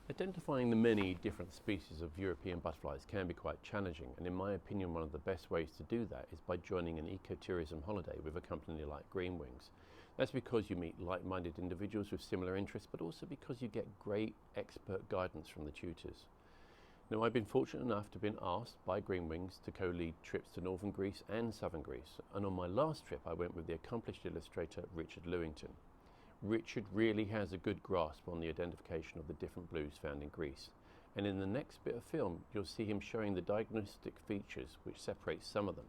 Identifying the many different species of European butterflies can be quite challenging, and in my opinion one of the best ways to do that is by joining an ecotourism holiday with a company like Greenwings. That's because you meet like-minded individuals with similar interests, but also because you get great expert guidance from the tutors. Now, I've been fortunate enough to have been asked by Greenwings to co-lead trips to northern Greece and southern Greece, and on my last trip I went with the accomplished illustrator Richard Lewington. Richard really has a good grasp on the identification of the different blues found in Greece, and in the next bit of film you'll see him showing the diagnostic features which separate some of them.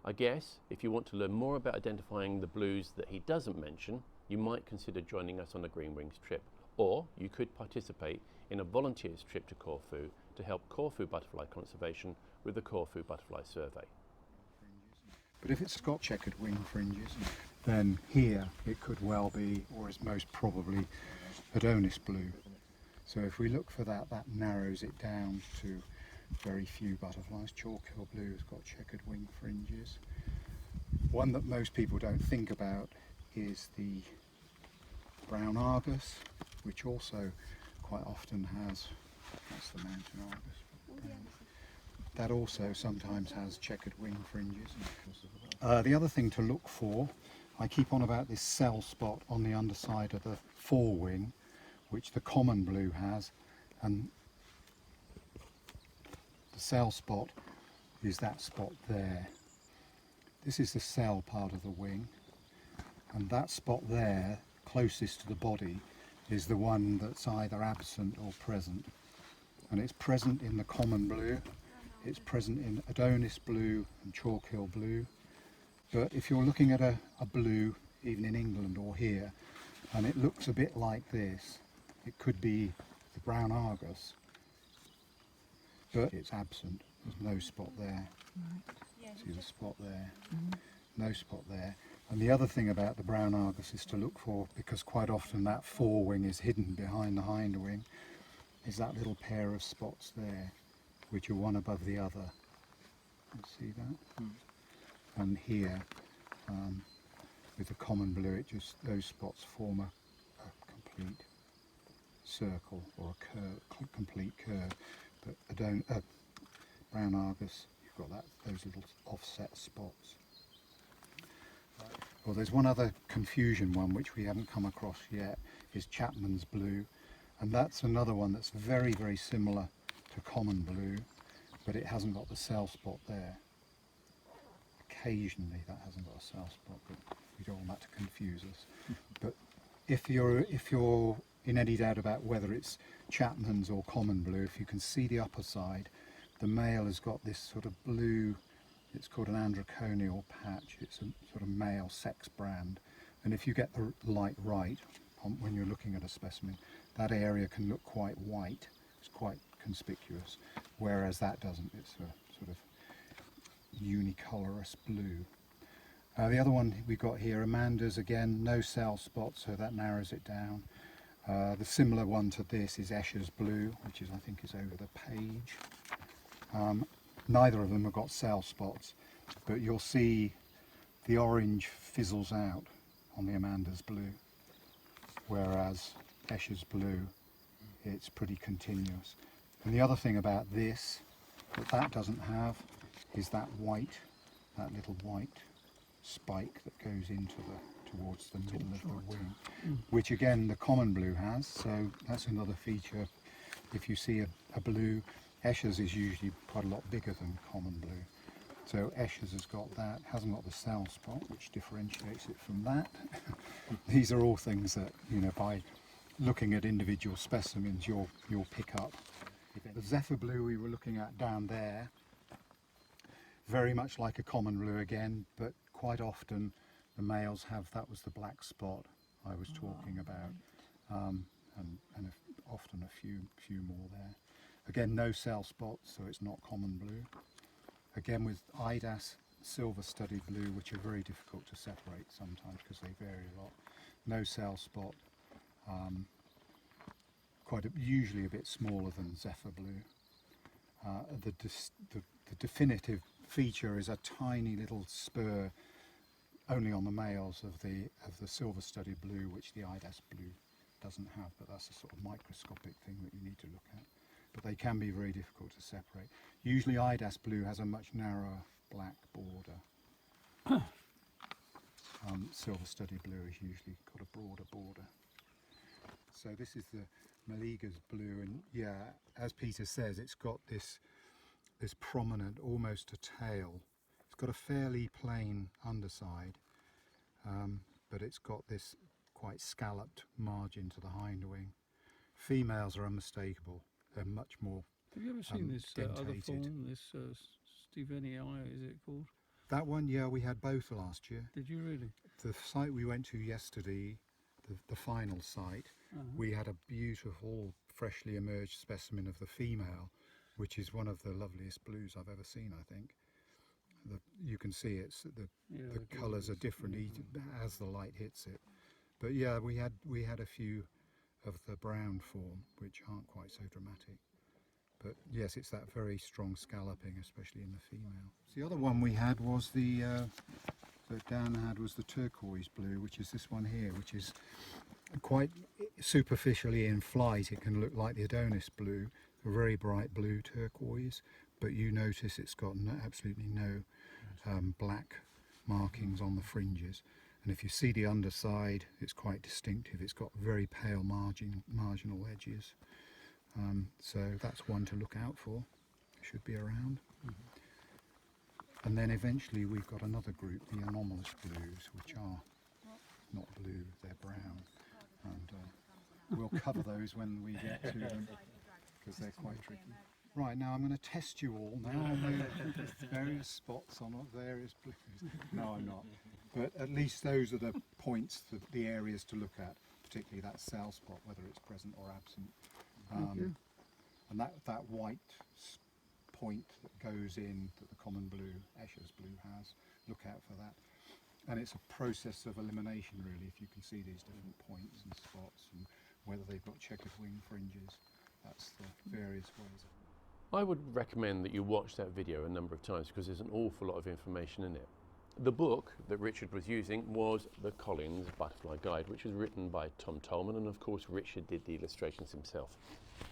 I guess if you want to learn more about identifying the blues that he doesn't mention, you might consider joining us on a Greenwings trip, or you could participate in a volunteers trip to Corfu to help Corfu butterfly conservation with the Corfu Butterfly Survey. But if it's got checkered wing fringes, then here it could well be, or is most probably, Adonis blue. So if we look for that, that narrows it down to very few butterflies. Chalk-hill blue has got checkered wing fringes. One that most people don't think about is the brown argus, which also quite often has, that's the mountain argus. That also sometimes has checkered wing fringes. The other thing to look for, I keep on about this cell spot on the underside of the forewing, which the common blue has, and the cell spot is that spot there. This is the cell part of the wing, and that spot there, closest to the body, is the one that's either absent or present. And it's present in the common blue, it's present in Adonis blue and Chalk-hill blue. But if you're looking at a blue, even in England or here, and it looks a bit like this, it could be the brown argus, but it's absent. There's no spot there. Right. See the spot there? No spot there. And the other thing about the brown argus is to look for, because quite often that forewing is hidden behind the hind wing, is that little pair of spots there, which are one above the other. You see that? And here, with the common blue, it just, those spots form a complete circle or a curve, complete curve. But brown argus, you've got that, those little offset spots. Well, there's one other confusion one which we haven't come across yet, is Chapman's blue, and that's another one that's very, very similar to common blue, but it hasn't got the cell spot there. Occasionally that hasn't got a cell spot, but we don't want that to confuse us. But if you're in any doubt about whether it's Chapman's or common blue, if you can see the upper side, the male has got this sort of blue, it's called an androconial patch, it's a sort of male sex brand, and if you get the light right when you're looking at a specimen, that area can look quite white, it's quite conspicuous, whereas that doesn't, it's a sort of unicolorous blue. The other one we got here, Amanda's, again, no cell spot, so that narrows it down. The similar one to this is Escher's blue, which is, I think, is over the page. Neither of them have got cell spots, but you'll see the orange fizzles out on the Amanda's blue, whereas Escher's blue, it's pretty continuous. And the other thing about this that doesn't have is that white, that little white spike that goes into towards the middle of the wing, which again the common blue has, so that's another feature. If you see a blue, Escher's is usually quite a lot bigger than common blue. So Escher's has got that, hasn't got the cell spot, which differentiates it from that. These are all things that, you know, by looking at individual specimens you'll pick up. The Zephyr blue we were looking at down there, very much like a common blue again, but quite often the males have, that was the black spot I was talking about, and often a few more there. Again, no cell spots, so it's not common blue. Again with Idas silver studded blue, which are very difficult to separate sometimes because they vary a lot. No cell spot, usually a bit smaller than Zephyr blue. The definitive feature is a tiny little spur only on the males of the silver studded blue, which the Idas blue doesn't have, but that's a sort of microscopic thing that you need to look at. But they can be very difficult to separate. Usually Idas blue has a much narrower black border. Silver study blue has usually got a broader border. So this is the Meleager's blue, and yeah, as Peter says, it's got this prominent, almost a tail. It's got a fairly plain underside, but it's got this quite scalloped margin to the hind wing. Females are unmistakable. They're much more Have you ever seen this other dentated. form, this Stevenii, is it called? That one, yeah, we had both last year. Did you really? The site we went to yesterday, the final site, we had a beautiful, freshly emerged specimen of the female, which is one of the loveliest blues I've ever seen, I think. You can see the colours are different as the light hits it. But yeah, we had a few of the brown form, which aren't quite so dramatic. But yes, it's that very strong scalloping, especially in the female. The other one we had was that Dan had was the turquoise blue, which is this one here, which is quite superficially in flight. It can look like the Adonis blue, a very bright blue turquoise, but you notice it's got absolutely no black markings on the fringes. And if you see the underside, it's quite distinctive. It's got very pale marginal edges. So that's one to look out for. Should be around. And then eventually we've got another group, the anomalous blues, which are not blue, they're brown. And we'll cover those when we get to them, because they're quite tricky. Right, now I'm going to test you all now on the various spots on various blues. No, I'm not. But at least those are the points, the areas to look at, particularly that cell spot, whether it's present or absent. And that white point that goes in that the common blue, Escher's blue has, look out for that. And it's a process of elimination really, if you can see these different points and spots and whether they've got checkered wing fringes. That's the various ways. I would recommend that you watch that video a number of times because there's an awful lot of information in it. The book that Richard was using was the Collins Butterfly Guide, which was written by Tom Tolman, and of course Richard did the illustrations himself.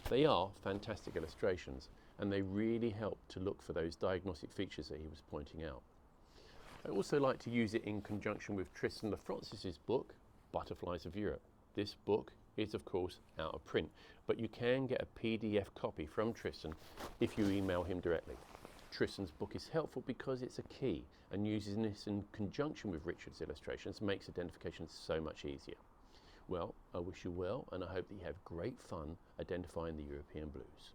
They are fantastic illustrations, and they really help to look for those diagnostic features that he was pointing out. I also like to use it in conjunction with Tristan Lafrancis's book, Butterflies of Europe. This book is of course out of print, but you can get a PDF copy from Tristan if you email him directly. Tristan's book is helpful because it's a key, and using this in conjunction with Richard's illustrations makes identification so much easier. Well, I wish you well, and I hope that you have great fun identifying the European blues.